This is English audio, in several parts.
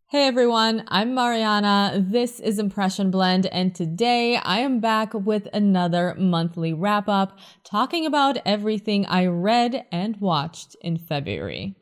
Hey everyone, I'm Mariana. This is Impression Blend, and today I am back with another monthly wrap-up talking about everything I read and watched in February.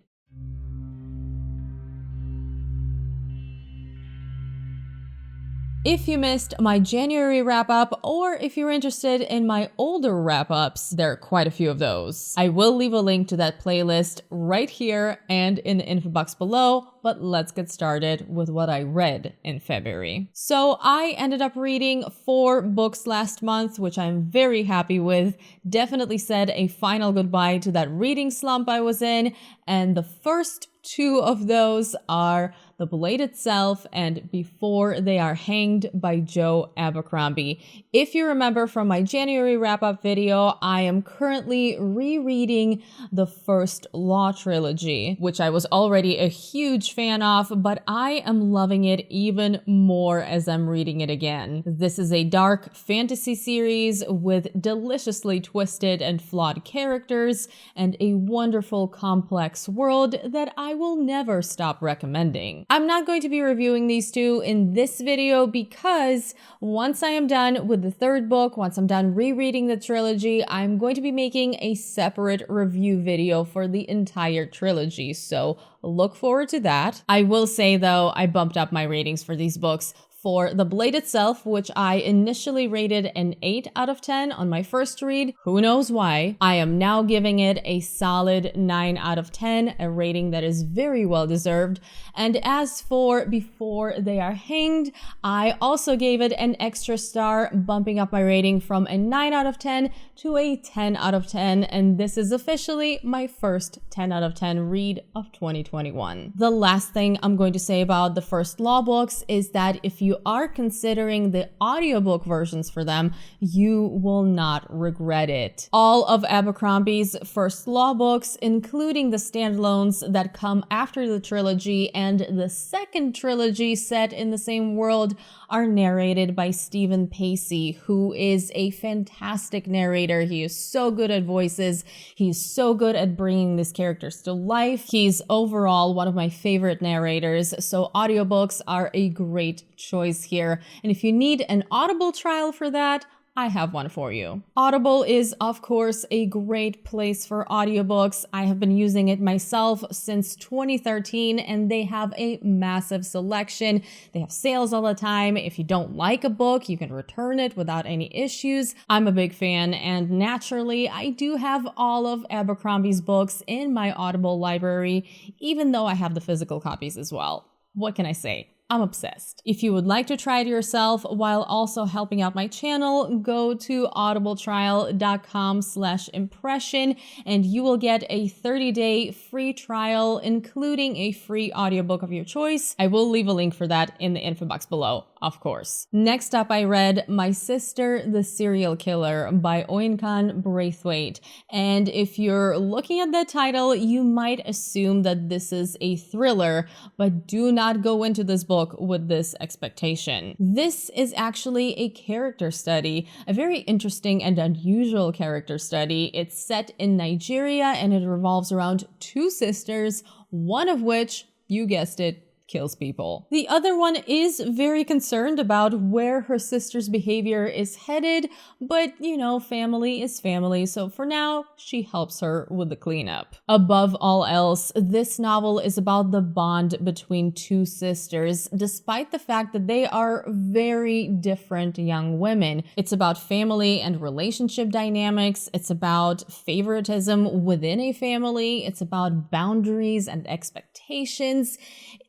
If you missed my January wrap-up, or if you're interested in my older wrap-ups, there are quite a few of those. I will leave a link to that playlist right here and in the info box below, but let's get started with what I read in February. So I ended up reading 4 books last month, which I'm very happy with. Definitely said a final goodbye to that reading slump I was in, and the first 2 of those are The Blade Itself and Before They Are Hanged by Joe Abercrombie. If you remember from my January wrap-up video, I am currently rereading the first Law trilogy, which I was already a huge fan of, but I am loving it even more as I'm reading it again. This is a dark fantasy series with deliciously twisted and flawed characters and a wonderful complex world that I will never stop recommending. I'm not going to be reviewing these 2 in this video because once I am done with the 3rd book, once I'm done rereading the trilogy, I'm going to be making a separate review video for the entire trilogy, so look forward to that. I will say though, I bumped up my ratings for these books. For The Blade Itself, which I initially rated an 8 out of 10 on my first read, who knows why, I am now giving it a solid 9 out of 10, a rating that is very well deserved. And as for Before They Are Hanged, I also gave it an extra star, bumping up my rating from a 9 out of 10 to a 10 out of 10, and this is officially my first 10 out of 10 read of 2021. The last thing I'm going to say about the first Law books is that if you are considering the audiobook versions for them, you will not regret it. All of Abercrombie's first Law books, including the standalones that come after the trilogy and the second trilogy set in the same world, are narrated by Stephen Pacey, who is a fantastic narrator. He is so good at voices. He's so good at bringing these characters to life. He's overall one of my favorite narrators, so audiobooks are a great choice here. And if you need an Audible trial for that, I have one for you. Audible is, of course, a great place for audiobooks. I have been using it myself since 2013, and they have a massive selection. They have sales all the time. If you don't like a book, you can return it without any issues. I'm a big fan, and naturally, I do have all of Abercrombie's books in my Audible library, even though I have the physical copies as well. What can I say? I'm obsessed. If you would like to try it yourself while also helping out my channel, go to audibletrial.com/impression and you will get a 30-day free trial, including a free audiobook of your choice. I will leave a link for that in the info box below, of course. Next up, I read My Sister the Serial Killer by Oinkan Braithwaite. And if you're looking at that title, you might assume that this is a thriller, but do not go into this book with this expectation. This is actually a character study, a very interesting and unusual character study. It's set in Nigeria and it revolves around 2 sisters, one of which, you guessed it, kills people. The other one is very concerned about where her sister's behavior is headed, but you know, family is family, so for now, she helps her with the cleanup. Above all else, this novel is about the bond between 2 sisters, despite the fact that they are very different young women. It's about family and relationship dynamics, it's about favoritism within a family, it's about boundaries and expectations.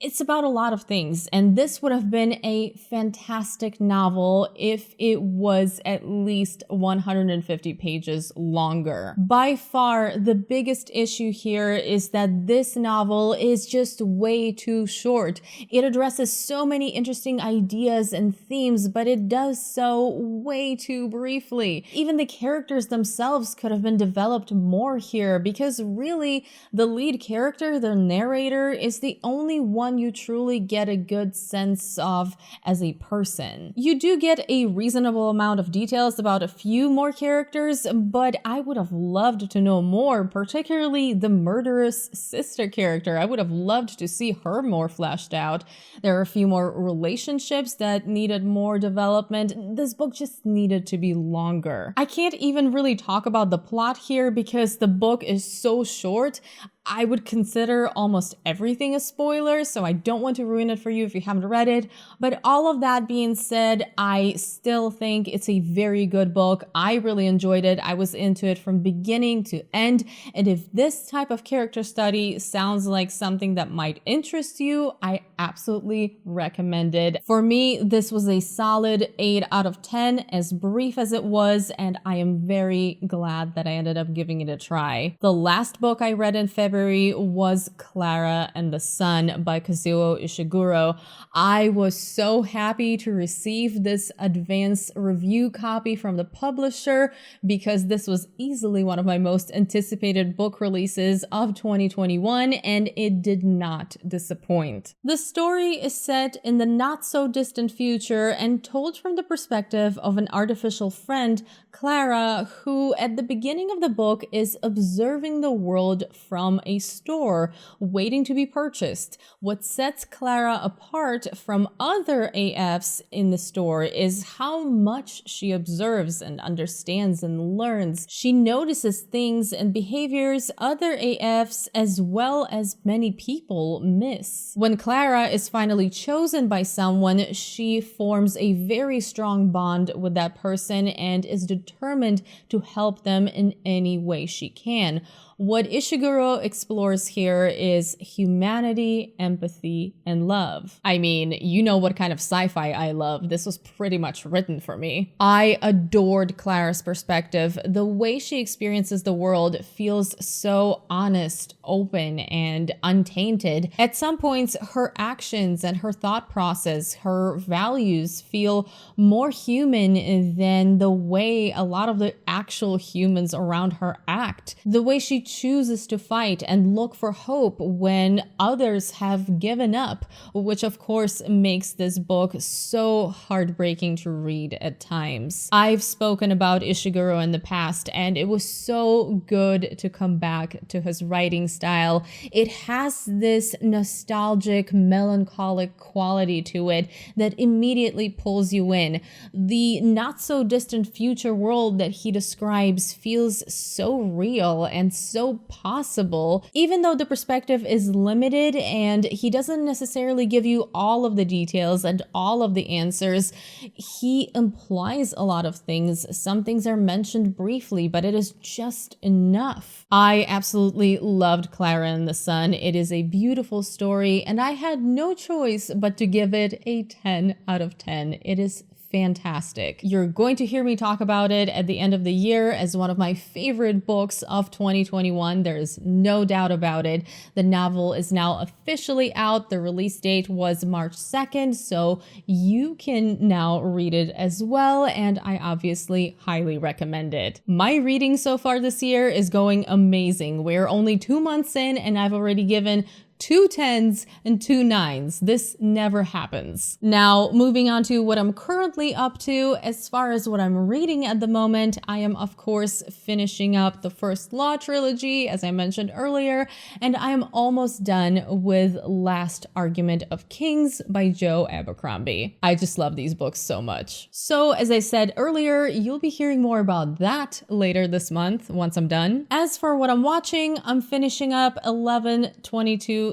It's about a lot of things, and this would have been a fantastic novel if it was at least 150 pages longer. By far, the biggest issue here is that this novel is just way too short. It addresses so many interesting ideas and themes, but it does so way too briefly. Even the characters themselves could have been developed more here, because really, the lead character, the narrator, character is the only one you truly get a good sense of as a person. You do get a reasonable amount of details about a few more characters, but I would have loved to know more, particularly the murderous sister character. I would have loved to see her more fleshed out. There are a few more relationships that needed more development. This book just needed to be longer. I can't even really talk about the plot here because the book is so short. I would consider almost everything a spoiler, so I don't want to ruin it for you if you haven't read it. But all of that being said, I still think it's a very good book. I really enjoyed it. I was into it from beginning to end. And if this type of character study sounds like something that might interest you, I absolutely recommend it. For me, this was a solid 8 out of 10, as brief as it was, and I am very glad that I ended up giving it a try. The last book I read in February was Klara and the Sun by Kazuo Ishiguro. I was so happy to receive this advance review copy from the publisher because this was easily one of my most anticipated book releases of 2021, and it did not disappoint. The story is set in the not so distant future and told from the perspective of an artificial friend, Klara, who at the beginning of the book is observing the world from a store waiting to be purchased. What sets Klara apart from other AFs in the store is how much she observes and understands and learns. She notices things and behaviors other AFs as well as many people miss. When Klara is finally chosen by someone, she forms a very strong bond with that person and is determined to help them in any way she can. What Ishiguro explores here is humanity, empathy, and love. I mean, you know what kind of sci-fi I love. This was pretty much written for me. I adored Klara's perspective. The way she experiences the world feels so honest, open, and untainted. At some points, her actions and her thought process, her values feel more human than the way a lot of the actual humans around her act. The way she chooses to fight and look for hope when others have given up, which of course makes this book so heartbreaking to read at times. I've spoken about Ishiguro in the past, and it was so good to come back to his writing style. It has this nostalgic, melancholic quality to it that immediately pulls you in. The not so distant future world that he describes feels so real and so possible, even though the perspective is limited and he doesn't necessarily give you all of the details and all of the answers. He implies a lot of things. Some things are mentioned briefly, but it is just enough. I absolutely loved Klara and the Sun. It is a beautiful story, and I had no choice but to give it a 10 out of 10. It is fantastic. You're going to hear me talk about it at the end of the year as one of my favorite books of 2021. There's no doubt about it. The novel is now officially out. The release date was March 2nd, so you can now read it as well, and I obviously highly recommend it. My reading so far this year is going amazing. We're only 2 months in, and I've already given 2 10s and 2 9s. This never happens. Now, moving on to what I'm currently up to. As far as what I'm reading at the moment, I am of course finishing up the First Law trilogy, as I mentioned earlier, and I am almost done with Last Argument of Kings by Joe Abercrombie. I just love these books so much. So, as I said earlier, you'll be hearing more about that later this month once I'm done. As for what I'm watching, I'm finishing up 11/22/63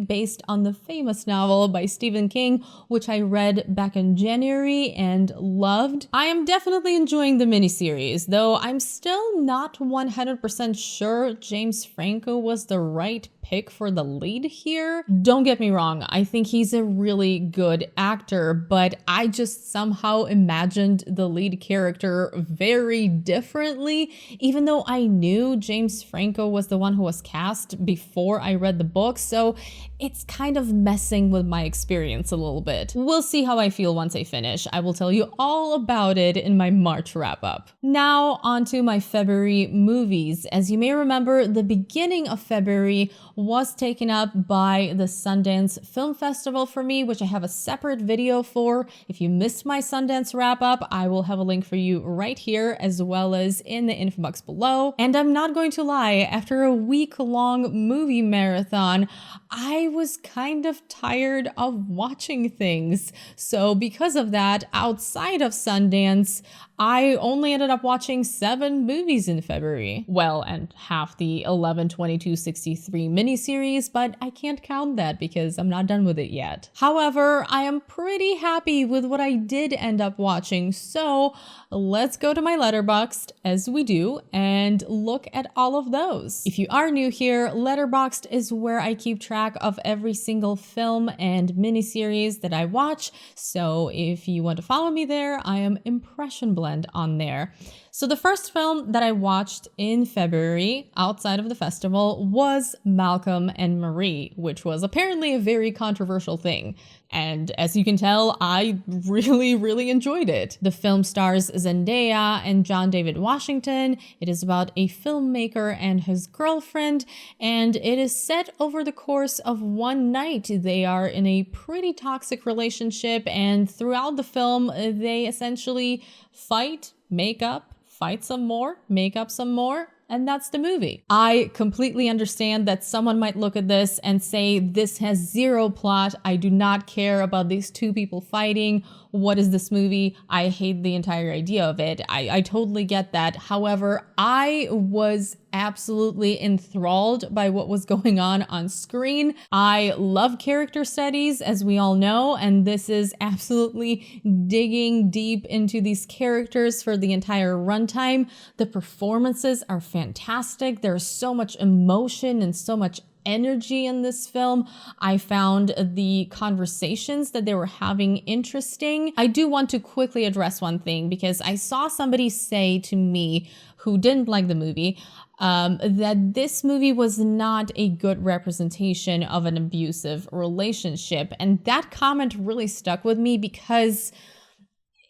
based on the famous novel by Stephen King, which I read back in January and loved. I am definitely enjoying the miniseries, though I'm still not 100% sure James Franco was the right pick for the lead here. Don't get me wrong, I think he's a really good actor, but I just somehow imagined the lead character very differently, even though I knew James Franco was the one who was cast before I read the book. So it's kind of messing with my experience a little bit. We'll see how I feel once I finish. I will tell you all about it in my March wrap-up. Now on to my February movies. As you may remember, the beginning of February was taken up by the Sundance Film Festival for me, which I have a separate video for. If you missed my Sundance wrap-up, I will have a link for you right here as well as in the info box below. And I'm not going to lie, after a week-long movie marathon, I was kind of tired of watching things. So because of that, outside of Sundance, I only ended up watching 7 movies in February. Well, and half the 11/22/63 miniseries, but I can't count that because I'm not done with it yet. However, I am pretty happy with what I did end up watching, so let's go to my Letterboxd, as we do, and look at all of those. If you are new here, Letterboxd is where I keep track of every single film and miniseries that I watch, so if you want to follow me there, I am Impression Blend on there. So the first film that I watched in February outside of the festival was Malcolm and Marie, which was apparently a very controversial thing. And as you can tell, I really enjoyed it. The film stars Zendaya and John David Washington. It is about a filmmaker and his girlfriend, and it is set over the course of one night. They are in a pretty toxic relationship, and throughout the film, they essentially fight, make up, fight some more, make up some more, and that's the movie. I completely understand that someone might look at this and say, this has zero plot. I do not care about these two people fighting. What is this movie? I hate the entire idea of it. I totally get that. However, I was absolutely enthralled by what was going on screen. I love character studies, as we all know, and this is absolutely digging deep into these characters for the entire runtime. The performances are fantastic. There's so much emotion and so much energy in this film. I found the conversations that they were having interesting. I do want to quickly address one thing because I saw somebody say to me who didn't like the movie that this movie was not a good representation of an abusive relationship. And that comment really stuck with me because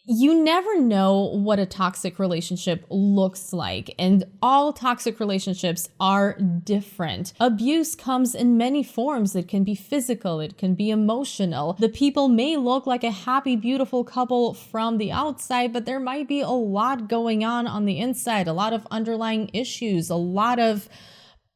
you never know what a toxic relationship looks like, and all toxic relationships are different. Abuse comes in many forms. It can be physical, it can be emotional. The people may look like a happy, beautiful couple from the outside, but there might be a lot going on the inside, a lot of underlying issues, a lot of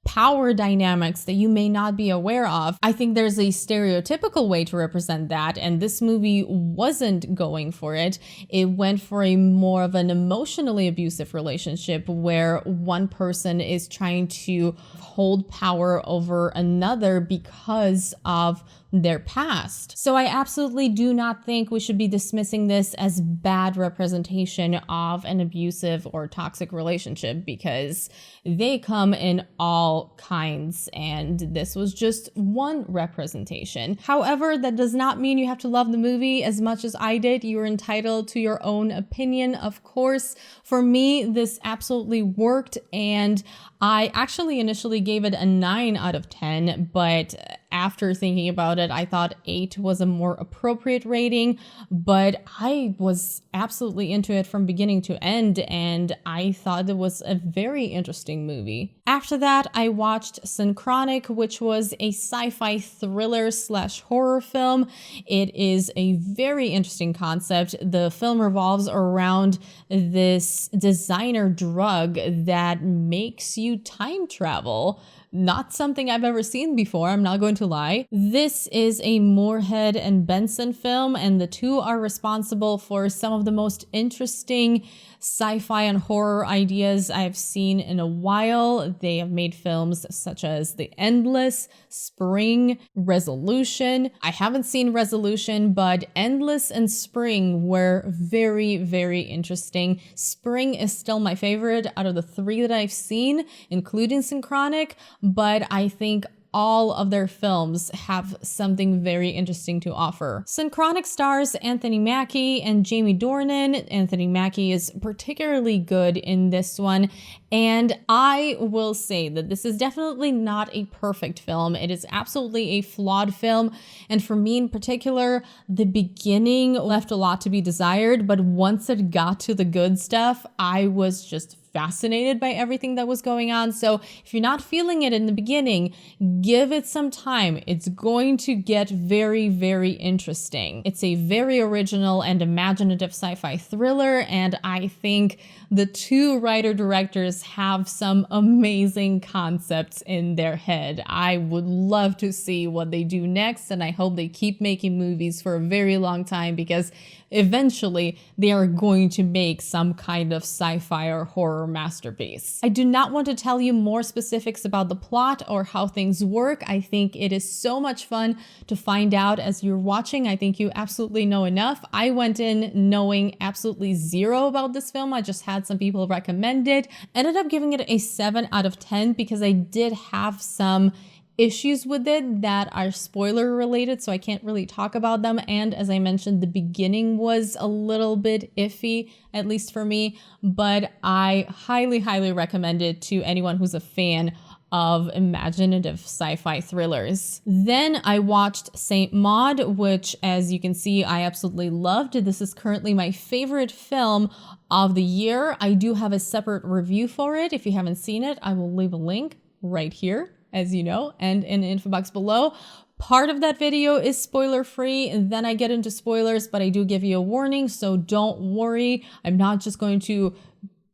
power dynamics that you may not be aware of. I think there's a stereotypical way to represent that, and this movie wasn't going for it. It went for a more of an emotionally abusive relationship where one person is trying to hold power over another because of their past. So I absolutely do not think we should be dismissing this as bad representation of an abusive or toxic relationship, because they come in all kinds, and this was just one representation. However, that does not mean you have to love the movie as much as I did. You're entitled to your own opinion, of course. For me, this absolutely worked, and I actually initially gave it a 9 out of 10, but after thinking about it, I thought 8 was a more appropriate rating, but I was absolutely into it from beginning to end, and I thought it was a very interesting movie. After that, I watched Synchronic, which was a sci-fi thriller/horror film. It is a very interesting concept. The film revolves around this designer drug that makes you time travel. Not something I've ever seen before, I'm not going to lie. This is a Moorhead and Benson film, and the two are responsible for some of the most interesting sci-fi and horror ideas I've seen in a while. They have made films such as The Endless, Spring, Resolution. I haven't seen Resolution, but Endless and Spring were very interesting. Spring is still my favorite out of the 3 that I've seen, including Synchronic, but I think all of their films have something very interesting to offer. Synchronic stars Anthony Mackie and Jamie Dornan. Anthony Mackie is particularly good in this one, and I will say that this is definitely not a perfect film. It is absolutely a flawed film, and for me in particular, the beginning left a lot to be desired, but once it got to the good stuff, I was just fascinated by everything that was going on. So if you're not feeling it in the beginning, give it some time. It's going to get very, very interesting. It's a very original and imaginative sci-fi thriller, and I think the two writer-directors have some amazing concepts in their head. I would love to see what they do next, and I hope they keep making movies for a very long time, because eventually they are going to make some kind of sci-fi or horror masterpiece. I do not want to tell you more specifics about the plot or how things work. I think it is so much fun to find out as you're watching. I think you absolutely know enough. I went in knowing absolutely zero about this film. I just had some people recommend it. Ended up giving it a 7 out of 10 because I did have some issues with it that are spoiler related, so I can't really talk about them. And as I mentioned, the beginning was a little bit iffy, at least for me, but I highly, highly recommend it to anyone who's a fan of imaginative sci-fi thrillers. Then I watched Saint Maud, which, as you can see, I absolutely loved. This is currently my favorite film of the year. I do have a separate review for it. If you haven't seen it, I will leave a link right here, as you know, and in the info box below. Part of that video is spoiler free, and then I get into spoilers, but I do give you a warning, so don't worry. I'm not just going to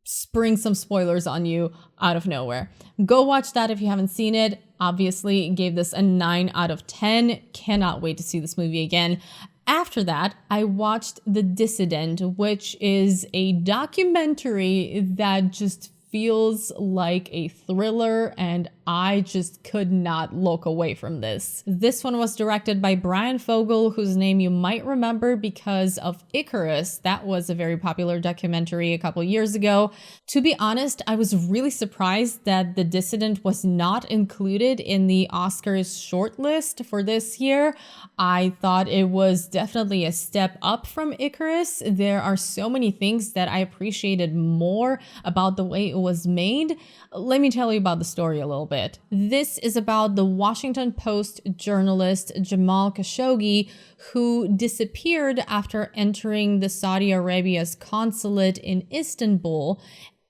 spring some spoilers on you out of nowhere. Go watch that if you haven't seen it. Obviously, gave this a 9 out of 10. Cannot wait to see this movie again. After that, I watched The Dissident, which is a documentary that just feels like a thriller, and I just could not look away from this. This one was directed by Brian Fogel, whose name you might remember because of Icarus. That was a very popular documentary a couple years ago. To be honest, I was really surprised that The Dissident was not included in the Oscars shortlist for this year. I thought it was definitely a step up from Icarus. There are so many things that I appreciated more about the way it was made. Let me tell you about the story a little bit. This is about the Washington Post journalist Jamal Khashoggi, who disappeared after entering the Saudi Arabia's consulate in Istanbul.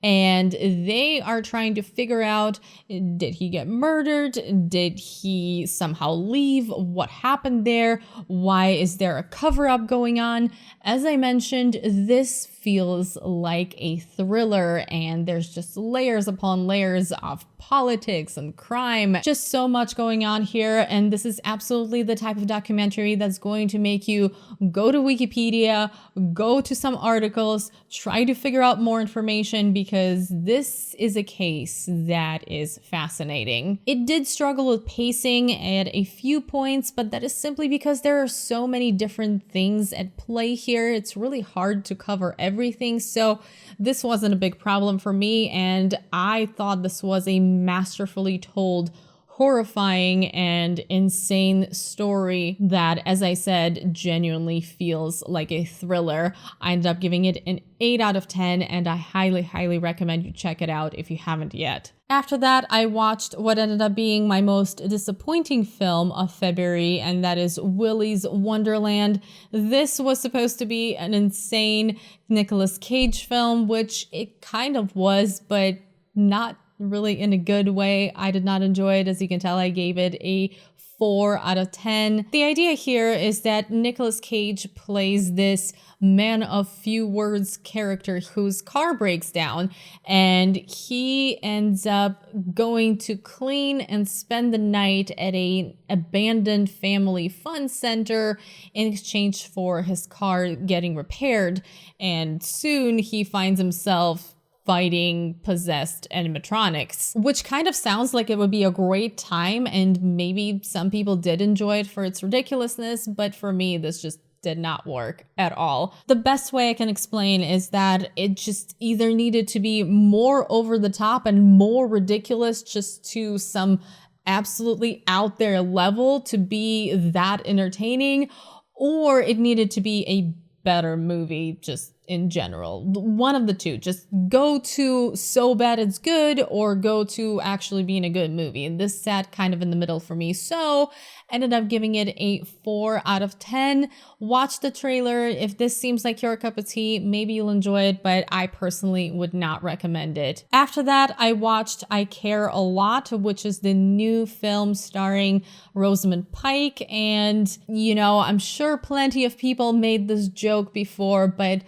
And they are trying to figure out, did he get murdered? Did he somehow leave? What happened there? Why is there a cover-up going on? As I mentioned, this feels like a thriller, and there's just layers upon layers of politics and crime. Just so much going on here, and this is absolutely the type of documentary that's going to make you go to Wikipedia, go to some articles, try to figure out more information, because this is a case that is fascinating. It did struggle with pacing at a few points, but that is simply because there are so many different things at play here. It's really hard to cover everything, so this wasn't a big problem for me, and I thought this was a masterfully told, horrifying and insane story that, as I said, genuinely feels like a thriller. I ended up giving it an 8 out of 10, and I highly, highly recommend you check it out if you haven't yet. After that, I watched what ended up being my most disappointing film of February, and that is Willy's Wonderland. This was supposed to be an insane Nicolas Cage film, which it kind of was, but not really in a good way. I did not enjoy it. As you can tell, I gave it a 4 out of 10. The idea here is that Nicolas Cage plays this man of few words character whose car breaks down, and he ends up going to clean and spend the night at an abandoned family fun center in exchange for his car getting repaired. And soon he finds himself fighting possessed animatronics, which kind of sounds like it would be a great time, and maybe some people did enjoy it for its ridiculousness, but for me, this just did not work at all. The best way I can explain is that it just either needed to be more over the top and more ridiculous just to some absolutely out there level to be that entertaining, or it needed to be a better movie just in general. One of the two. Just go to so bad it's good, or go to actually being a good movie. And this sat kind of in the middle for me. So ended up giving it a 4 out of 10. Watch the trailer. If this seems like your cup of tea, maybe you'll enjoy it, but I personally would not recommend it. After that, I watched I Care a Lot, which is the new film starring Rosamund Pike. And, you know, I'm sure plenty of people made this joke before, but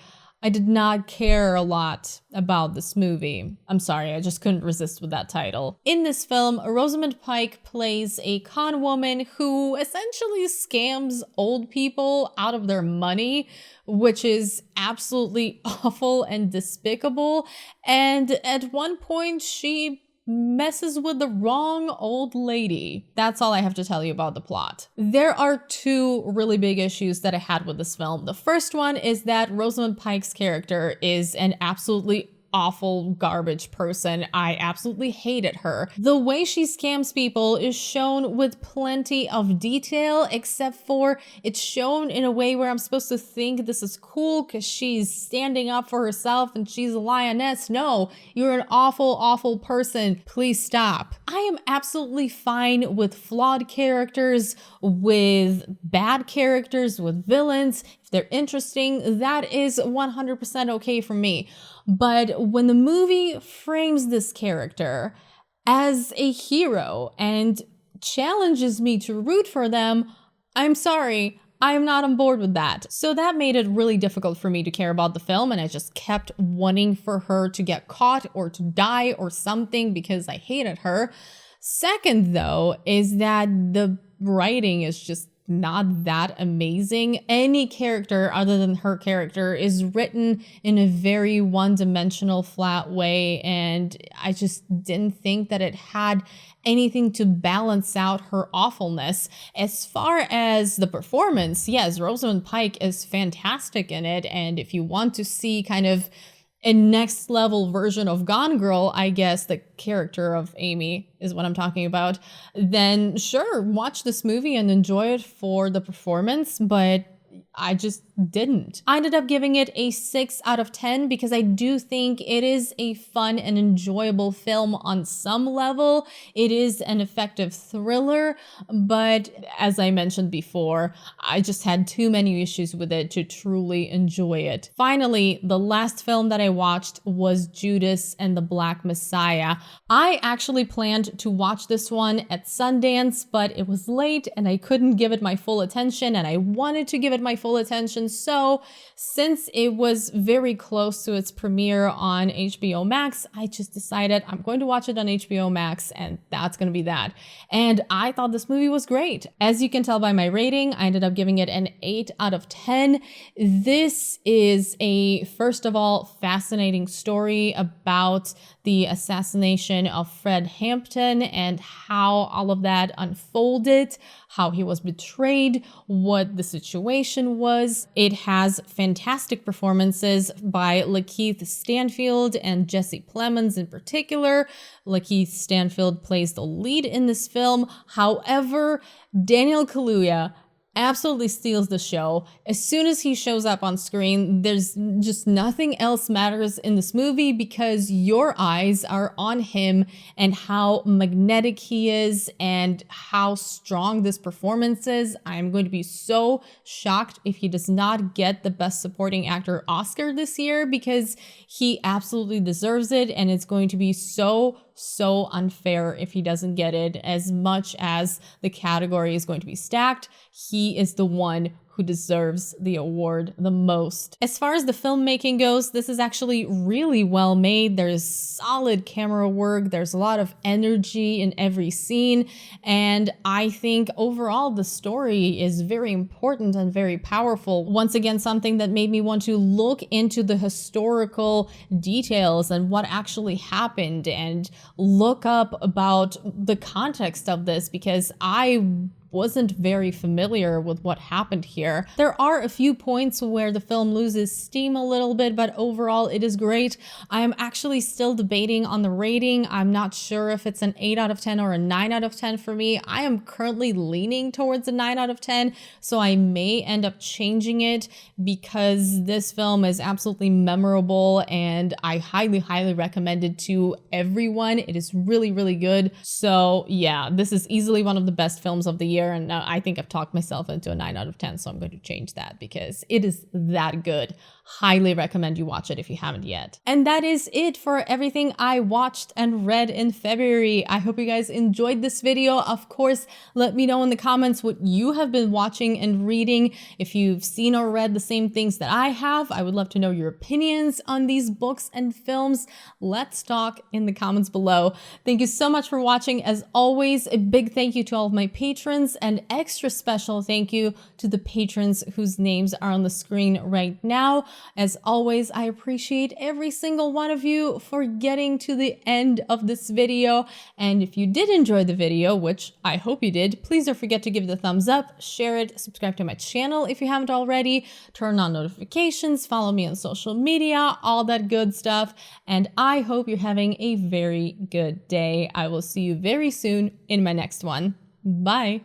I did not care a lot about this movie. I'm sorry, I just couldn't resist with that title. In this film, Rosamund Pike plays a con woman who essentially scams old people out of their money, which is absolutely awful and despicable. And at one point, she messes with the wrong old lady. That's all I have to tell you about the plot. There are two really big issues that I had with this film. The first one is that Rosamund Pike's character is an absolutely awful garbage person. I absolutely hated her. The way she scams people is shown with plenty of detail, except for it's shown in a way where I'm supposed to think this is cool because she's standing up for herself and she's a lioness. No, you're an awful, awful person. Please stop. I am absolutely fine with flawed characters, with bad characters, with villains. If they're interesting, that is 100% okay for me. But when the movie frames this character as a hero and challenges me to root for them, I'm sorry, I am not on board with that. So that made it really difficult for me to care about the film, and I just kept wanting for her to get caught or to die or something because I hated her. Second, though, is that the writing is just not that amazing. Any character other than her character is written in a very one-dimensional, flat way, and I just didn't think that it had anything to balance out her awfulness. As far as the performance, yes, Rosamund Pike is fantastic in it, and if you want to see kind of a next level version of Gone Girl, I guess the character of Amy is what I'm talking about, then sure, watch this movie and enjoy it for the performance, but I just didn't. I ended up giving it a 6 out of 10 because I do think it is a fun and enjoyable film on some level. It is an effective thriller, but as I mentioned before, I just had too many issues with it to truly enjoy it. Finally, the last film that I watched was Judas and the Black Messiah. I actually planned to watch this one at Sundance, but it was late and I couldn't give it my full attention, and I wanted to give it my full attention. So since it was very close to its premiere on HBO Max, I just decided I'm going to watch it on HBO Max, and that's going to be that. And I thought this movie was great. As you can tell by my rating, I ended up giving it an 8 out of 10. This is a, first of all, fascinating story about the assassination of Fred Hampton and how all of that unfolded, how he was betrayed, what the situation was. It has fantastic performances by Lakeith Stanfield and Jesse Plemons in particular. Lakeith Stanfield plays the lead in this film. However, Daniel Kaluuya absolutely steals the show. As soon as he shows up on screen, there's just nothing else matters in this movie because your eyes are on him and how magnetic he is and how strong this performance is. I'm going to be so shocked if he does not get the Best Supporting Actor Oscar this year because he absolutely deserves it, and it's going to be so unfair if he doesn't get it. As much as the category is going to be stacked, he is the one who deserves the award the most. As far as the filmmaking goes, this is actually really well made. There's solid camera work. There's a lot of energy in every scene. And I think overall the story is very important and very powerful. Once again, something that made me want to look into the historical details and what actually happened and look up about the context of this, because I wasn't very familiar with what happened here. There are a few points where the film loses steam a little bit, but overall it is great. I am actually still debating on the rating. I'm not sure if it's an 8 out of 10 or a 9 out of 10 for me. I am currently leaning towards a 9 out of 10, so I may end up changing it because this film is absolutely memorable and I highly recommend it to everyone. It is really good. So yeah, this is easily one of the best films of the year, and I think I've talked myself into a 9 out of 10, so I'm going to change that because it is that good. Highly recommend you watch it if you haven't yet. And that is it for everything I watched and read in February. I hope you guys enjoyed this video. Of course, let me know in the comments what you have been watching and reading. If you've seen or read the same things that I have, I would love to know your opinions on these books and films. Let's talk in the comments below. Thank you so much for watching. As always, a big thank you to all of my patrons, and extra special thank you to the patrons whose names are on the screen right now. As always, I appreciate every single one of you for getting to the end of this video. And if you did enjoy the video, which I hope you did, please don't forget to give it a thumbs up, share it, subscribe to my channel if you haven't already, turn on notifications, follow me on social media, all that good stuff. And I hope you're having a very good day. I will see you very soon in my next one. Bye.